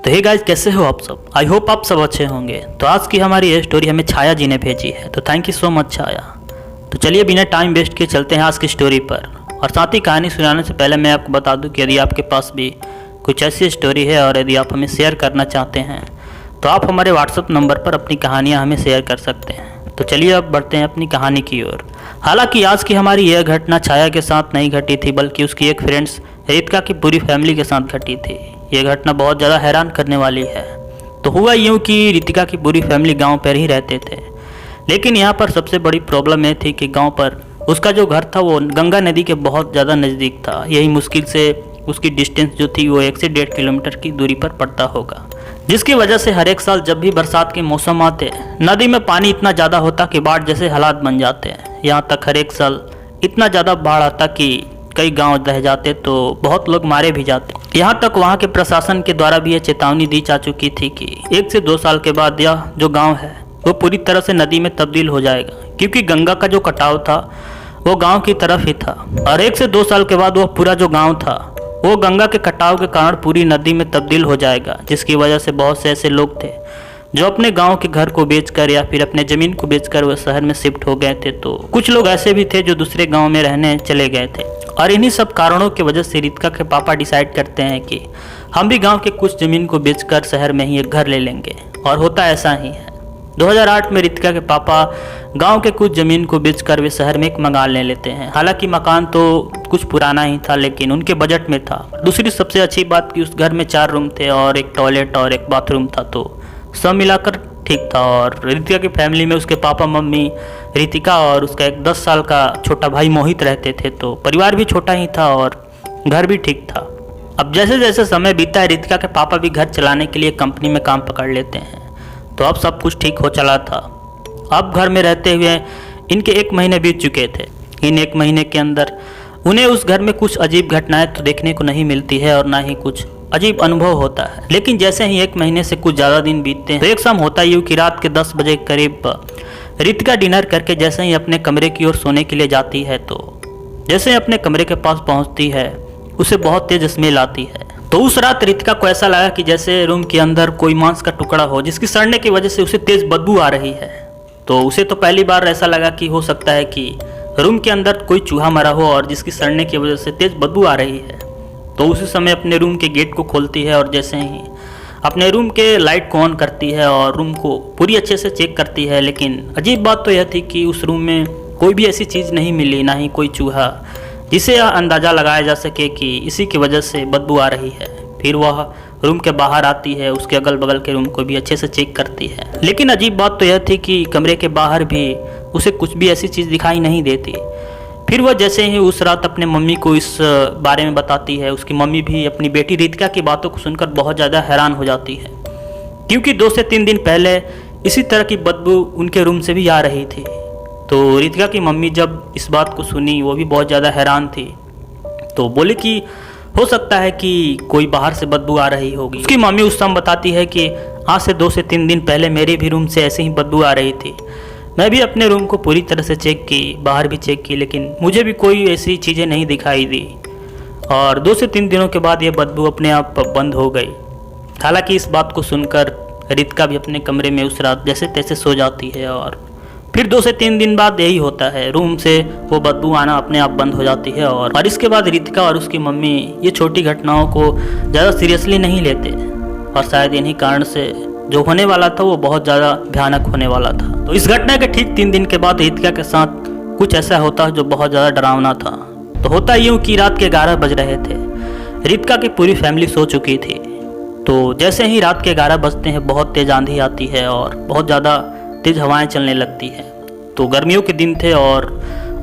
तो hey guys, कैसे हो आप सब? आई होप आप सब अच्छे होंगे। तो आज की हमारी ये स्टोरी हमें छाया जी ने भेजी है, तो थैंक यू सो मच छाया। तो चलिए बिना टाइम वेस्ट किए चलते हैं आज की स्टोरी पर। और साथ ही कहानी सुनाने से पहले मैं आपको बता दूं कि यदि आपके पास भी कुछ ऐसी स्टोरी है और यदि आप हमें शेयर करना चाहते हैं तो आप हमारे व्हाट्सएप नंबर पर अपनी कहानियाँ हमें शेयर कर सकते हैं। तो चलिए अब बढ़ते हैं अपनी कहानी की ओर। हालांकि आज की हमारी यह घटना छाया के साथ नहीं घटी थी, बल्कि उसकी एक फ्रेंड्स रितिका की पूरी फैमिली के साथ घटी थी। यह घटना बहुत ज़्यादा हैरान करने वाली है। तो हुआ यूँ कि रितिका की पूरी फैमिली गांव पर ही रहते थे, लेकिन यहाँ पर सबसे बड़ी प्रॉब्लम यह थी कि गांव पर उसका जो घर था वो गंगा नदी के बहुत ज़्यादा नज़दीक था। यही मुश्किल से उसकी डिस्टेंस जो थी वो 1 से 1.5 किलोमीटर की दूरी पर पड़ता होगा, जिसकी वजह से हर एक साल जब भी बरसात के मौसम आते नदी में पानी इतना ज़्यादा होता कि बाढ़ जैसे हालात बन जाते हैं। यहाँ तक हर एक साल इतना ज़्यादा बाढ़ आता कि कई गांव रह जाते, तो बहुत लोग मारे भी जाते। यहाँ तक वहाँ के प्रशासन के द्वारा भी ये चेतावनी दी जा चुकी थी कि 1 से 2 साल के बाद यह जो गांव है वो पूरी तरह से नदी में तब्दील हो जाएगा, क्योंकि गंगा का जो कटाव था वो गांव की तरफ ही था। और 1 से 2 साल के बाद वो पूरा जो गांव था वो गंगा के कटाव के कारण पूरी नदी में तब्दील हो जाएगा, जिसकी वजह से बहुत से ऐसे लोग थे जो अपने गांव के घर को बेचकर या फिर अपने ज़मीन को बेचकर वो शहर में शिफ्ट हो गए थे। तो कुछ लोग ऐसे भी थे जो दूसरे गांव में रहने चले गए थे। और इन्हीं सब कारणों की वजह से रितिका के पापा डिसाइड करते हैं कि हम भी गांव के कुछ ज़मीन को बेचकर शहर में ही एक घर ले लेंगे। और होता ऐसा ही है। 2008 में रितिका के पापा गांव के कुछ ज़मीन को बेचकर वे शहर में एक मकान ले लेते हैं। हालांकि मकान तो कुछ पुराना ही था, लेकिन उनके बजट में था। दूसरी सबसे अच्छी बात कि उस घर में 4 रूम थे और एक टॉयलेट और एक बाथरूम था, तो सब मिलाकर ठीक था। और रितिका की फैमिली में उसके पापा मम्मी, रितिका और उसका एक 10 साल का छोटा भाई मोहित रहते थे। तो परिवार भी छोटा ही था और घर भी ठीक था। अब जैसे जैसे समय बीता है, रितिका के पापा भी घर चलाने के लिए कंपनी में काम पकड़ लेते हैं। तो अब सब कुछ ठीक हो चला था। अब घर में रहते हुए इनके 1 महीने बीत चुके थे। इन 1 महीने के अंदर उन्हें उस घर में कुछ अजीब घटनाएं तो देखने को नहीं मिलती है और ना ही कुछ अजीब अनुभव होता है। लेकिन जैसे ही 1 महीने से कुछ ज़्यादा दिन बीतते हैं तो एक शाम होता यूँ कि रात के 10 बजे के करीब रितिका डिनर करके जैसे ही अपने कमरे की ओर सोने के लिए जाती है, तो जैसे ही अपने कमरे के पास पहुंचती है उसे बहुत तेज स्मेल आती है। तो उस रात रितिका को ऐसा लगा कि जैसे रूम के अंदर कोई मांस का टुकड़ा हो, जिसकी सड़ने की वजह से उसे तेज बदबू आ रही है। तो उसे तो पहली बार ऐसा लगा कि हो सकता है कि रूम के अंदर कोई चूहा मरा हो और जिसकी सड़ने की वजह से तेज बदबू आ रही है। तो उसी समय अपने रूम के गेट को खोलती है और जैसे ही अपने रूम के लाइट को ऑन करती है और रूम को पूरी अच्छे से चेक करती है। लेकिन अजीब बात तो यह थी कि उस रूम में कोई भी ऐसी चीज़ नहीं मिली, ना ही कोई चूहा, जिसे यह अंदाज़ा लगाया जा सके कि इसी की वजह से बदबू आ रही है। फिर वह रूम के बाहर आती है, उसके अगल बगल के रूम को भी अच्छे से चेक करती है। लेकिन अजीब बात तो यह थी कि कमरे के बाहर भी उसे कुछ भी ऐसी चीज़ दिखाई नहीं देती। फिर वह जैसे ही उस रात अपने मम्मी को इस बारे में बताती है, उसकी मम्मी भी अपनी बेटी रितिका की बातों को सुनकर बहुत ज़्यादा हैरान हो जाती है, क्योंकि 2 से 3 दिन पहले इसी तरह की बदबू उनके रूम से भी आ रही थी। तो रितिका की मम्मी जब इस बात को सुनी वो भी बहुत ज़्यादा हैरान थी। तो बोले कि हो सकता है कि कोई बाहर से बदबू आ रही होगी। उसकी मम्मी उस समय बताती है कि आज से 2 से 3 दिन पहले मेरे भी रूम से ऐसे ही बदबू आ रही थी। मैं भी अपने रूम को पूरी तरह से चेक की, बाहर भी चेक की, लेकिन मुझे भी कोई ऐसी चीज़ें नहीं दिखाई दी। और 2 से 3 दिनों के बाद ये बदबू अपने आप बंद हो गई। हालांकि इस बात को सुनकर रितिका भी अपने कमरे में उस रात जैसे तैसे सो जाती है। और फिर 2 से 3 दिन बाद यही होता है, रूम से वो बदबू आना अपने आप बंद हो जाती है। और इसके बाद रितिका और उसकी मम्मी ये छोटी घटनाओं को ज़्यादा सीरियसली नहीं लेते, और शायद इन्हीं कारण से जो होने वाला था वो बहुत ज़्यादा भयानक होने वाला था। तो इस घटना के ठीक 3 दिन के बाद रितिका के साथ कुछ ऐसा होता है जो बहुत ज़्यादा डरावना था। तो होता यूँ कि रात के 11 बज रहे थे, रितिका की पूरी फैमिली सो चुकी थी। तो जैसे ही रात के 11 बजते हैं बहुत तेज़ आंधी आती है और बहुत ज़्यादा तेज़ हवाएं चलने लगती हैं। तो गर्मियों के दिन थे और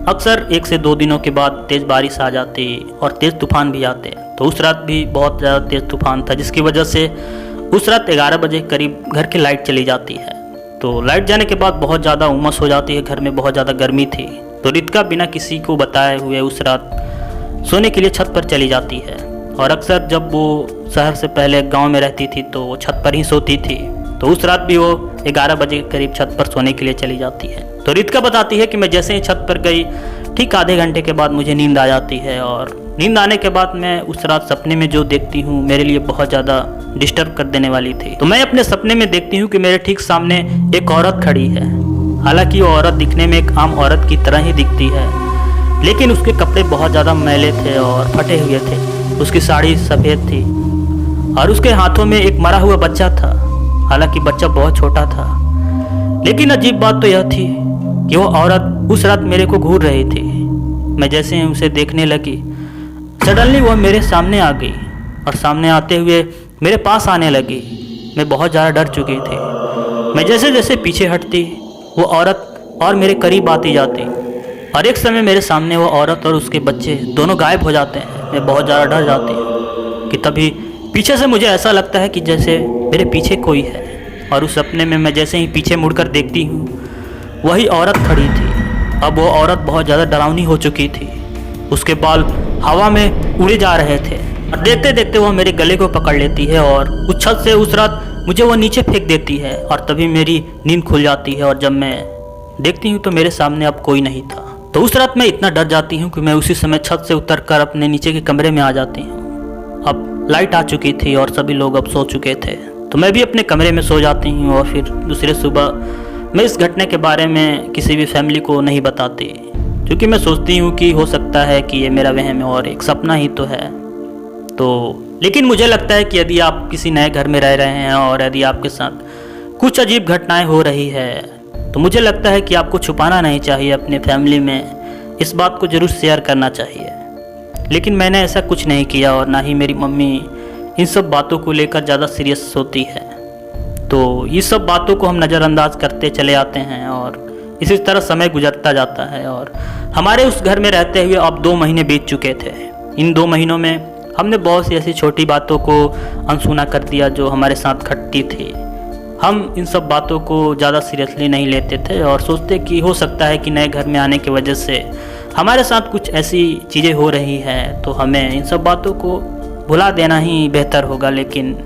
अक्सर 1 से 2 दिनों के बाद तेज़ बारिश आ जाती और तेज़ तूफान भी आते। तो उस रात भी बहुत ज़्यादा तेज़ तूफान था, जिसकी वजह से उस रात 11 बजे करीब घर की लाइट चली जाती है। तो लाइट जाने के बाद बहुत ज़्यादा उमस हो जाती है, घर में बहुत ज़्यादा गर्मी थी। तो रितिका बिना किसी को बताए हुए उस रात सोने के लिए छत पर चली जाती है। और अक्सर जब वो शहर से पहले गांव में रहती थी तो वो छत पर ही सोती थी। तो उस रात भी वो 11 बजे के करीब छत पर सोने के लिए चली जाती है। तो रितिका बताती है कि मैं जैसे ही छत पर गई ठीक आधे घंटे के बाद मुझे नींद आ जाती है और नींद आने के बाद मैं उस रात सपने में जो देखती हूँ मेरे लिए बहुत ज़्यादा डिस्टर्ब कर देने वाली थी। तो मैं अपने सपने में देखती हूँ कि मेरे ठीक सामने एक औरत खड़ी है। हालांकि वो औरत दिखने में एक आम औरत की तरह ही दिखती है, लेकिन उसके कपड़े बहुत ज़्यादा मैले थे और फटे हुए थे। उसकी साड़ी सफ़ेद थी और उसके हाथों में एक मरा हुआ बच्चा था। हालांकि बच्चा बहुत छोटा था, लेकिन अजीब बात तो यह थी कि वो औरत उस रात मेरे को घूर रही थी। मैं जैसे ही उसे देखने लगी, सडनली वह मेरे सामने आ गई और सामने आते हुए मेरे पास आने लगी। मैं बहुत ज़्यादा डर चुकी थी। मैं जैसे जैसे पीछे हटती, वो औरत और मेरे करीब आती जाती और एक समय मेरे सामने वो औरत और उसके बच्चे दोनों गायब हो जाते हैं। मैं बहुत ज़्यादा डर जाती हूँ कि तभी पीछे से मुझे ऐसा लगता है कि जैसे मेरे पीछे कोई है। और उस सपने में मैं जैसे ही पीछे मुड़कर देखती हूँ, वही औरत खड़ी थी। अब वो औरत बहुत ज़्यादा डरावनी हो चुकी थी। उसके बाल हवा में उड़े जा रहे थे और देखते देखते वह मेरे गले को पकड़ लेती है और उस छत से उस रात मुझे वो नीचे फेंक देती है। और तभी मेरी नींद खुल जाती है और जब मैं देखती हूँ तो मेरे सामने अब कोई नहीं था। तो उस रात मैं इतना डर जाती हूँ कि मैं उसी समय छत से उतरकर अपने नीचे के कमरे में आ जाती हूँ। अब लाइट आ चुकी थी और सभी लोग अब सो चुके थे, तो मैं भी अपने कमरे में सो जाती हूँ। और फिर दूसरे सुबह मैं इस घटने के बारे में किसी भी फैमिली को नहीं बताती, क्योंकि मैं सोचती हूँ कि हो सकता है कि ये मेरा वहम है और एक सपना ही तो है। तो लेकिन मुझे लगता है कि यदि आप किसी नए घर में रह रहे हैं और यदि आपके साथ कुछ अजीब घटनाएं हो रही है, तो मुझे लगता है कि आपको छुपाना नहीं चाहिए। अपने फैमिली में इस बात को ज़रूर शेयर करना चाहिए। लेकिन मैंने ऐसा कुछ नहीं किया और ना ही मेरी मम्मी इन सब बातों को लेकर ज़्यादा सीरियस होती है। तो ये सब बातों को हम नज़रअंदाज करते चले आते हैं और इसी तरह समय गुजरता जाता है। और हमारे उस घर में रहते हुए अब 2 महीने बीत चुके थे। इन 2 महीनों में हमने बहुत सी ऐसी छोटी बातों को अनसुना कर दिया जो हमारे साथ घटती थी। हम इन सब बातों को ज़्यादा सीरियसली नहीं लेते थे और सोचते कि हो सकता है कि नए घर में आने की वजह से हमारे साथ कुछ ऐसी चीज़ें हो रही हैं, तो हमें इन सब बातों को भुला देना ही बेहतर होगा। लेकिन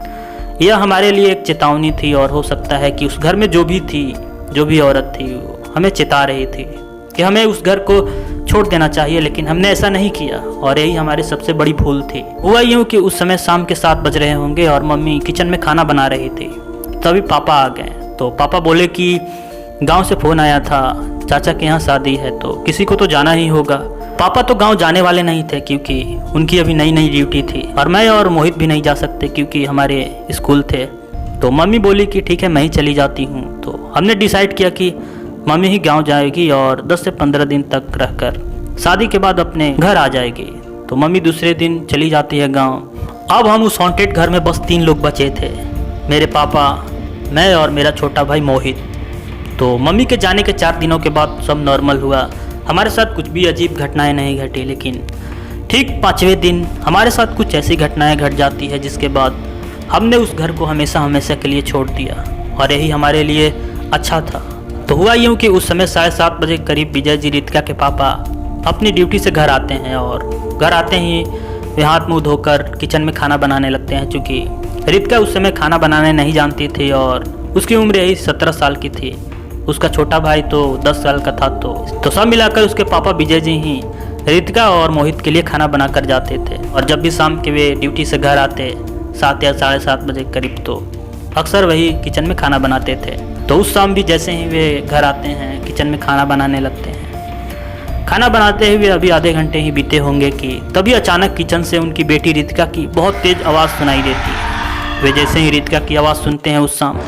यह हमारे लिए एक चेतावनी थी और हो सकता है कि उस घर में जो भी औरत थी हमें चेता रही थी कि हमें उस घर को छोड़ देना चाहिए, लेकिन हमने ऐसा नहीं किया और यही हमारी सबसे बड़ी भूल थी। हुआ यूँ कि उस समय शाम के 7 बज रहे होंगे और मम्मी किचन में खाना बना रही थी। तभी पापा आ गए। तो पापा बोले कि गांव से फ़ोन आया था, चाचा के यहाँ शादी है तो किसी को तो जाना ही होगा। पापा तो गांव जाने वाले नहीं थे क्योंकि उनकी अभी नई ड्यूटी थी और मैं और मोहित भी नहीं जा सकते क्योंकि हमारे स्कूल थे। तो मम्मी बोली कि ठीक है मैं ही चली जाती हूँ। तो हमने डिसाइड किया कि मम्मी ही गांव जाएगी और 10 से 15 दिन तक रहकर शादी के बाद अपने घर आ जाएगी। तो मम्मी दूसरे दिन चली जाती है गांव। अब हम उस हॉन्टेड घर में बस 3 लोग बचे थे, मेरे पापा, मैं और मेरा छोटा भाई मोहित। तो मम्मी के जाने के 4 दिनों के बाद सब नॉर्मल हुआ। हमारे साथ कुछ भी अजीब घटनाएं नहीं घटी, लेकिन ठीक 5वें दिन हमारे साथ कुछ ऐसी घटनाएं घट जाती है जिसके बाद हमने उस घर को हमेशा के लिए छोड़ दिया और यही हमारे लिए अच्छा था। तो हुआ यूँ कि उस समय 7:30 बजे करीब विजय जी रितिका के पापा अपनी ड्यूटी से घर आते हैं और घर आते ही वे हाथ मुँह धोकर किचन में खाना बनाने लगते हैं। चूँकि रितिका उस समय खाना बनाने नहीं जानती थी और उसकी उम्र यही 17 साल की थी। उसका छोटा भाई तो 10 साल का था। तो सब मिलाकर उसके पापा विजय जी ही रितिका और मोहित के लिए खाना बना कर जाते थे। और जब भी शाम के वे ड्यूटी से घर आते 7 या 7:30 बजे करीब, तो अक्सर वही किचन में खाना बनाते थे। तो उस शाम भी जैसे ही वे घर आते हैं किचन में खाना बनाने लगते हैं। खाना बनाते हुए अभी आधे घंटे ही बीते होंगे कि तभी अचानक किचन से उनकी बेटी रितिका की बहुत तेज़ आवाज़ सुनाई देती है। वे जैसे ही रितिका की आवाज़ सुनते हैं उस शाम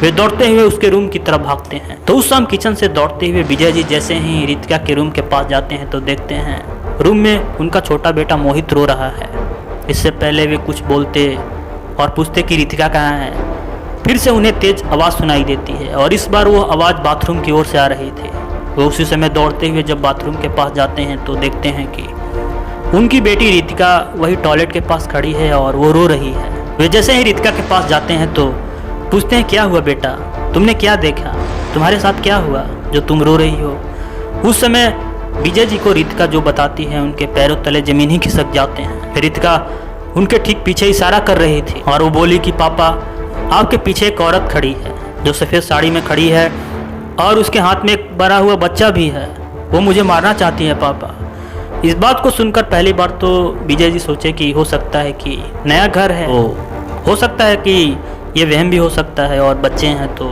वे दौड़ते हुए उसके रूम की तरफ भागते हैं। तो उस शाम किचन से दौड़ते हुए विजय जी जैसे ही रितिका के रूम के पास जाते हैं तो देखते हैं रूम में उनका छोटा बेटा मोहित रो रहा है। इससे पहले वे कुछ बोलते और पूछते कि रितिका कहाँ है, फिर से उन्हें तेज आवाज़ सुनाई देती है और इस बार वो आवाज़ बाथरूम की ओर से आ रही थी। वो उसी समय दौड़ते हुए जब बाथरूम के पास जाते हैं तो देखते हैं कि उनकी बेटी रितिका वही टॉयलेट के पास खड़ी है और वो रो रही है। वे जैसे ही रितिका के पास जाते हैं तो पूछते हैं क्या हुआ बेटा, तुमने क्या देखा, तुम्हारे साथ क्या हुआ जो तुम रो रही हो। उस समय विजय जी को रितिका जो बताती है उनके पैरों तले ज़मीन ही खिसक जाते हैं। रितिका उनके ठीक पीछे इशारा कर रही थी और वो बोली कि पापा आपके पीछे एक औरत खड़ी है जो सफ़ेद साड़ी में खड़ी है और उसके हाथ में एक बड़ा हुआ बच्चा भी है, वो मुझे मारना चाहती है पापा। इस बात को सुनकर पहली बार तो विजय जी सोचे कि हो सकता है कि नया घर है, हो सकता है कि ये वहम भी हो सकता है और बच्चे हैं तो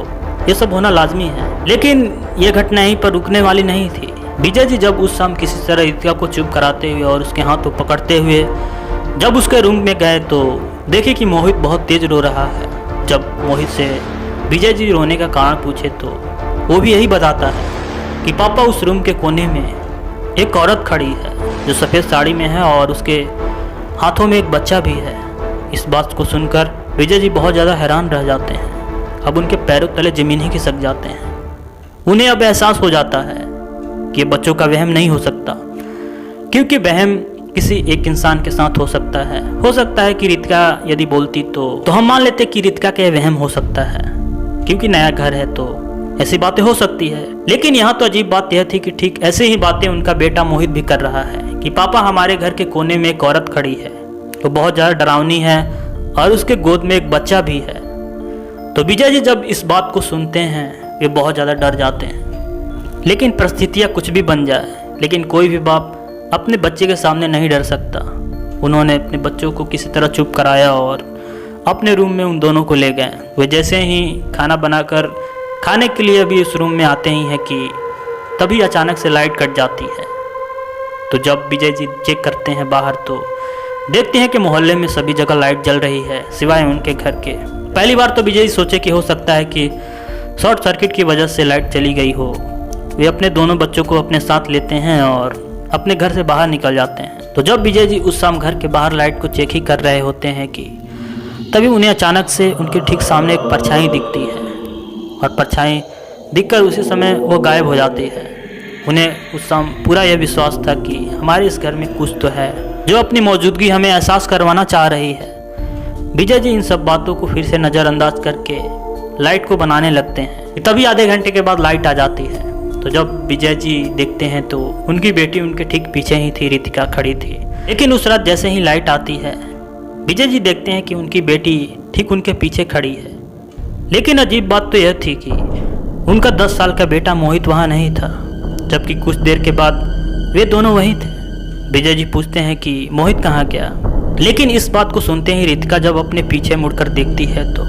ये सब होना लाजमी है। लेकिन ये घटना यहीं पर रुकने वाली नहीं थी। विजय जी जब उस शाम किसी तरह रितिका को चुप कराते हुए और उसके हाथ को पकड़ते हुए जब उसके रूम में गए तो देखे कि मोहित बहुत तेज रो रहा है। जब मोहित से विजय जी रोने का कारण पूछे तो वो भी यही बताता है कि पापा उस रूम के कोने में एक औरत खड़ी है जो सफ़ेद साड़ी में है और उसके हाथों में एक बच्चा भी है। इस बात को सुनकर विजय जी बहुत ज़्यादा हैरान रह जाते हैं। अब उनके पैरों तले ज़मीन ही खिसक जाते हैं। उन्हें अब एहसास हो जाता है कि ये बच्चों का वहम नहीं हो सकता, क्योंकि वहम किसी एक इंसान के साथ हो सकता है। हो सकता है कि रितिका यदि बोलती तो हम मान लेते कि रितिका का वहम हो सकता है, क्योंकि नया घर है तो ऐसी बातें हो सकती है। लेकिन यहाँ तो अजीब बात यह थी कि ठीक ऐसे ही बातें उनका बेटा मोहित भी कर रहा है कि पापा हमारे घर के कोने में एक औरत खड़ी है, तो बहुत ज़्यादा डरावनी है और उसके गोद में एक बच्चा भी है। तो विजय जी जब इस बात को सुनते हैं वे बहुत ज़्यादा डर जाते हैं। लेकिन परिस्थितियाँ कुछ भी बन जाए, लेकिन कोई भी बाप अपने बच्चे के सामने नहीं डर सकता। उन्होंने अपने बच्चों को किसी तरह चुप कराया और अपने रूम में उन दोनों को ले गए। वे जैसे ही खाना बनाकर खाने के लिए अभी उस रूम में आते ही हैं कि तभी अचानक से लाइट कट जाती है। तो जब विजय जी चेक करते हैं बाहर तो देखते हैं कि मोहल्ले में सभी जगह लाइट जल रही है सिवाय उनके घर के। पहली बार तो विजय जी सोचे कि हो सकता है कि शॉर्ट सर्किट की वजह से लाइट चली गई हो। वे अपने दोनों बच्चों को अपने साथ लेते हैं और अपने घर से बाहर निकल जाते हैं। तो जब विजय जी उस शाम घर के बाहर लाइट को चेक ही कर रहे होते हैं कि तभी उन्हें अचानक से उनके ठीक सामने एक परछाई दिखती है और परछाई दिखकर उसी समय वो गायब हो जाती है। उन्हें उस शाम पूरा यह विश्वास था कि हमारे इस घर में कुछ तो है जो अपनी मौजूदगी हमें एहसास करवाना चाह रही है। विजय जी इन सब बातों को फिर से नज़रअंदाज करके लाइट को बनाने लगते हैं। तभी आधे घंटे के बाद लाइट आ जाती है। तो जब विजय जी देखते हैं तो उनकी बेटी उनके ठीक पीछे ही थी, रितिका खड़ी थी। लेकिन उस रात जैसे ही लाइट आती है विजय जी देखते हैं कि उनकी बेटी ठीक उनके पीछे खड़ी है। लेकिन अजीब बात तो यह थी कि उनका 10 साल का बेटा मोहित वहाँ नहीं था, जबकि कुछ देर के बाद वे दोनों वहीं थे। विजय जी पूछते हैं कि मोहित कहाँ गया। लेकिन इस बात को सुनते ही रितिका जब अपने पीछे मुड़कर देखती है तो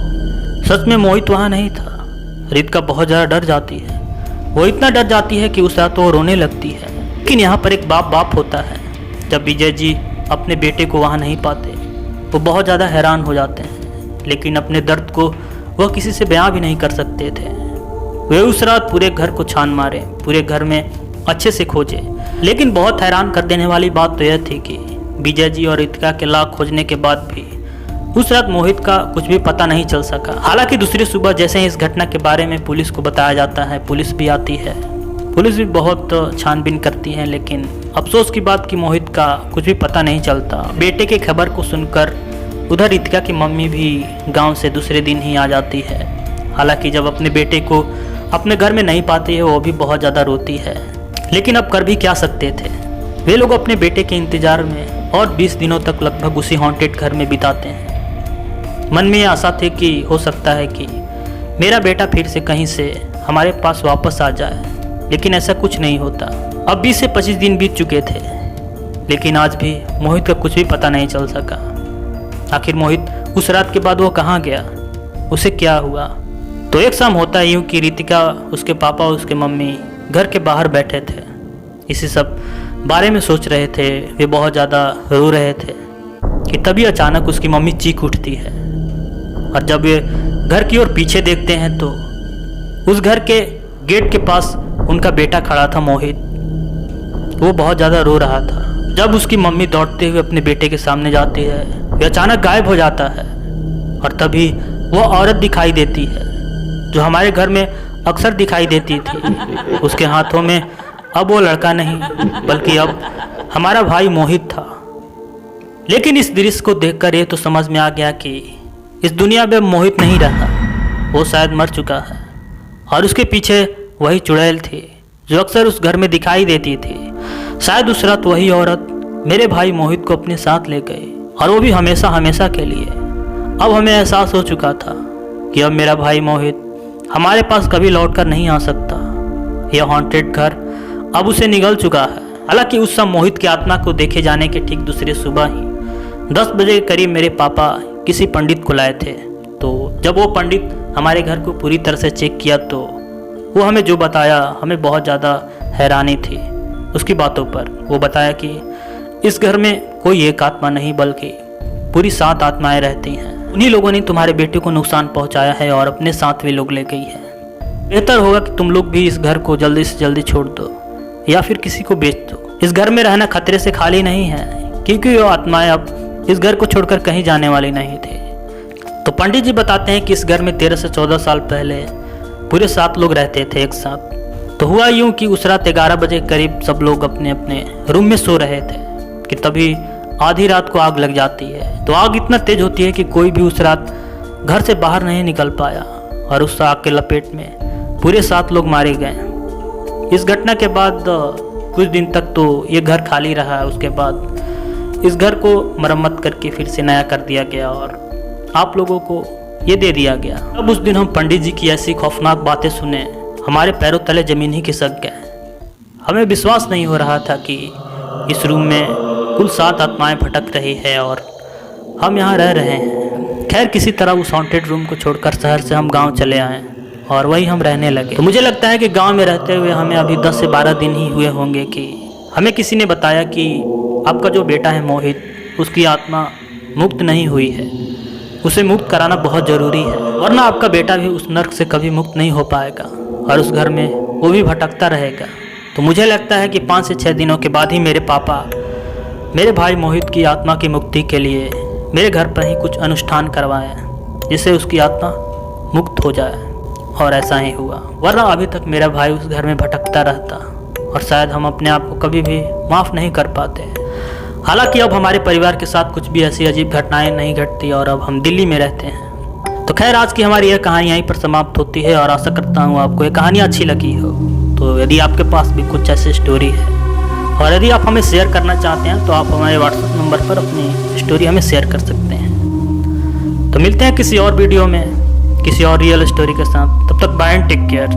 सच में मोहित वहाँ नहीं था। रितिका बहुत ज़्यादा डर जाती है। वो इतना डर जाती है कि उस रात वो रोने लगती है। लेकिन यहाँ पर एक बाप होता है। जब विजय जी अपने बेटे को वहाँ नहीं पाते वो बहुत ज़्यादा हैरान हो जाते हैं, लेकिन अपने दर्द को वह किसी से बयां भी नहीं कर सकते थे। वे उस रात पूरे घर को छान मारे, पूरे घर में अच्छे से खोजे। लेकिन बहुत हैरान कर देने वाली बात तो यह थी कि विजय जी और रितिका के लाख खोजने के बाद भी उस रात मोहित का कुछ भी पता नहीं चल सका। हालांकि दूसरी सुबह जैसे ही इस घटना के बारे में पुलिस को बताया जाता है, पुलिस भी आती है। पुलिस भी बहुत छानबीन करती है, लेकिन अफसोस की बात कि मोहित का कुछ भी पता नहीं चलता। बेटे की खबर को सुनकर उधर रितिका की मम्मी भी गांव से दूसरे दिन ही आ जाती है। हालांकि जब अपने बेटे को अपने घर में नहीं पाती है वो भी बहुत ज़्यादा रोती है, लेकिन अब कर भी क्या सकते थे। वे लोग अपने बेटे के इंतज़ार में और 20 दिनों तक लगभग उसी हॉन्टेड घर में बिताते हैं। मन में ये आशा थी कि हो सकता है कि मेरा बेटा फिर से कहीं से हमारे पास वापस आ जाए, लेकिन ऐसा कुछ नहीं होता। अब 20 से 25 दिन बीत चुके थे, लेकिन आज भी मोहित का कुछ भी पता नहीं चल सका। आखिर मोहित उस रात के बाद वो कहाँ गया, उसे क्या हुआ। तो एक शाम होता है यूँ कि रितिका, उसके पापा और उसके मम्मी घर के बाहर बैठे थे, इसी सब बारे में सोच रहे थे। वे बहुत ज़्यादा रो रहे थे कि तभी अचानक उसकी मम्मी चीख उठती है। और जब वे घर की ओर पीछे देखते हैं तो उस घर के गेट के पास उनका बेटा खड़ा था, मोहित। वो बहुत ज़्यादा रो रहा था। जब उसकी मम्मी दौड़ते हुए अपने बेटे के सामने जाती है वे अचानक गायब हो जाता है। और तभी वो औरत दिखाई देती है जो हमारे घर में अक्सर दिखाई देती थी। उसके हाथों में अब वो लड़का नहीं बल्कि अब हमारा भाई मोहित था। लेकिन इस दृश्य को देखकर ये तो समझ में आ गया कि इस दुनिया में मोहित नहीं रहा, वो शायद मर चुका है। और उसके पीछे वही चुड़ैल थी जो अक्सर उस घर में दिखाई देती थी। शायद उस रात वही औरत मेरे भाई मोहित को अपने साथ ले गई, और वो भी हमेशा हमेशा के लिए। अब हमें एहसास हो चुका था कि अब मेरा भाई मोहित हमारे पास कभी लौटकर नहीं आ सकता। यह हॉन्टेड घर अब उसे निगल चुका है। हालांकि उस समय मोहित की आत्मा को देखे जाने के ठीक दूसरे सुबह ही 10 बजे के करीब मेरे पापा किसी पंडित को लाए थे। तो जब वो पंडित हमारे घर को पूरी तरह से चेक किया तो वो हमें जो बताया, हमें बहुत ज़्यादा हैरानी थी उसकी बातों पर। वो बताया कि इस घर में कोई एक आत्मा नहीं बल्कि पूरी 7 आत्माएं रहती हैं। उन्हीं लोगों ने तुम्हारे बेटे को नुकसान पहुंचाया है और अपने साथ वे लोग ले गई है। बेहतर होगा कि तुम लोग भी इस घर को जल्दी से जल्दी छोड़ दो या फिर किसी को बेच दो। इस घर में रहना खतरे से खाली नहीं है, क्योंकि वो आत्माएं अब इस घर को छोड़कर कहीं जाने वाली नहीं थी। तो पंडित जी बताते हैं कि इस घर में 13 से 14 साल पहले पूरे 7 लोग रहते थे एक साथ। तो हुआ यूं कि उस रात 11 बजे करीब सब लोग अपने अपने रूम में सो रहे थे कि तभी आधी रात को आग लग जाती है। तो आग इतना तेज होती है कि कोई भी उस रात घर से बाहर नहीं निकल पाया और उस आग के लपेट में पूरे 7 लोग मारे गए। इस घटना के बाद कुछ दिन तक तो ये घर खाली रहा। उसके बाद इस घर को मरम्मत करके फिर से नया कर दिया गया और आप लोगों को ये दे दिया गया। अब उस दिन हम पंडित जी की ऐसी खौफनाक बातें सुने, हमारे पैरों तले जमीन ही खिसक गए। हमें विश्वास नहीं हो रहा था कि इस रूम में कुल 7 आत्माएं भटक रही है और हम यहाँ रह रहे हैं। खैर किसी तरह उस हॉन्टेड रूम को छोड़कर शहर से हम गांव चले आए और वहीं हम रहने लगे। तो मुझे लगता है कि गांव में रहते हुए हमें अभी 10 से 12 दिन ही हुए होंगे कि हमें किसी ने बताया कि आपका जो बेटा है मोहित, उसकी आत्मा मुक्त नहीं हुई है, उसे मुक्त कराना बहुत ज़रूरी है, वरना आपका बेटा भी उस नर्क से कभी मुक्त नहीं हो पाएगा और उस घर में वो भी भटकता रहेगा। तो मुझे लगता है कि 5 से 6 दिनों के बाद ही मेरे पापा मेरे भाई मोहित की आत्मा की मुक्ति के लिए मेरे घर पर ही कुछ अनुष्ठान करवाएं जिससे उसकी आत्मा मुक्त हो जाए। और ऐसा ही हुआ, वरना अभी तक मेरा भाई उस घर में भटकता रहता और शायद हम अपने आप को कभी भी माफ़ नहीं कर पाते। हालांकि अब हमारे परिवार के साथ कुछ भी ऐसी अजीब घटनाएं नहीं घटती और अब हम दिल्ली में रहते हैं। तो खैर आज की हमारी यह कहानी यहीं पर समाप्त होती है और आशा करता हूँ आपको ये कहानी अच्छी लगी हो। तो यदि आपके पास भी कुछ ऐसी स्टोरी है और यदि आप हमें शेयर करना चाहते हैं तो आप हमारे व्हाट्सएप नंबर पर अपनी स्टोरी हमें शेयर कर सकते हैं। तो मिलते हैं किसी और वीडियो में किसी और रियल स्टोरी के साथ। तब तक बाय एंड टेक केयर।